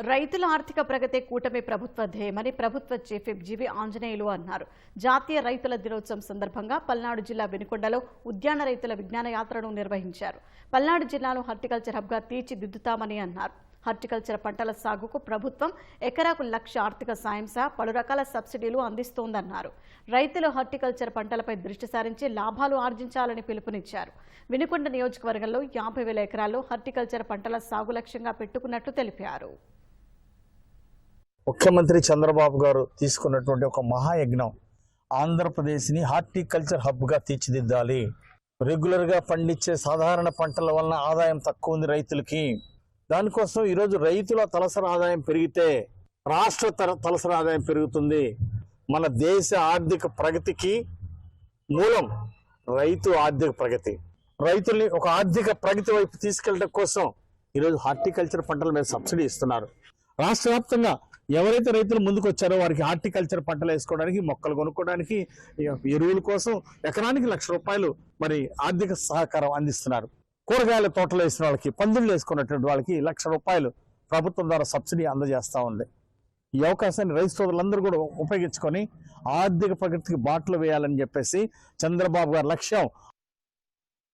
రైతుల ఆర్థిక ప్రగతి కూటమి ప్రభుత్వ ధ్యేయమని ప్రభుత్వ చీఫ్ విప్ జీవి ఆంజనేయులు అన్నారు. జాతీయ రైతుల దినోత్సవం సందర్భంగా పల్నాడు జిల్లా వినుకొండలో ఉద్యాన రైతుల విజ్ఞాన యాత్రను నిర్వహించారు. పల్నాడు జిల్లాను హార్టికల్చర్ హబ్గా తీర్చిదిద్దుతామని అన్నారు. హార్టికల్చర్ పంటల సాగుకు ప్రభుత్వం ఎకరాకు 1,00,000 ఆర్థిక సాయం సహా పలు రకాల సబ్సిడీలు అందిస్తోందన్నారు. రైతులు హార్టికల్చర్ పంటలపై దృష్టి సారించి లాభాలు ఆర్జించాలని పిలుపునిచ్చారు. వినుకొండ నియోజకవర్గంలో 50,000 ఎకరాల్లో హార్టికల్చర్ పంటల సాగు లక్ష్యంగా పెట్టుకున్నట్లు తెలిపారు. ముఖ్యమంత్రి చంద్రబాబు గారు తీసుకున్నటువంటి ఒక మహాయజ్ఞం ఆంధ్రప్రదేశ్ని హార్టికల్చర్ హబ్గా తీర్చిదిద్దాలి. రెగ్యులర్గా పండించే సాధారణ పంటల వలన ఆదాయం తక్కువ ఉంది రైతులకి. దానికోసం ఈరోజు రైతుల తలసరి ఆదాయం పెరిగితే రాష్ట్ర తలసరి ఆదాయం పెరుగుతుంది. మన దేశ ఆర్థిక ప్రగతికి మూలం రైతు ఆర్థిక ప్రగతి. రైతుల్ని ఒక ఆర్థిక ప్రగతి వైపు తీసుకెళ్ళడం కోసం ఈరోజు హార్టికల్చర్ పంటల మీద సబ్సిడీ ఇస్తున్నారు. రాష్ట్ర వ్యాప్తంగా ఎవరైతే రైతులు ముందుకు వచ్చారో వారికి హార్టికల్చర్ పంటలు వేసుకోవడానికి, మొక్కలు కొనుక్కోవడానికి, ఎరువుల కోసం ఎకరానికి 1,00,000 రూపాయలు మరి ఆర్థిక సహకారం అందిస్తున్నారు. కూరగాయల తోటలు వేసిన వాళ్ళకి, పందులు వేసుకున్నటువంటి వాళ్ళకి 1,00,000 రూపాయలు ప్రభుత్వం ద్వారా సబ్సిడీ అందజేస్తూ ఉంది. ఈ అవకాశాన్ని రైతు సోదరులందరూ కూడా ఉపయోగించుకొని ఆర్థిక ప్రగతికి బాటలు వేయాలని చెప్పేసి చంద్రబాబు గారి లక్ష్యం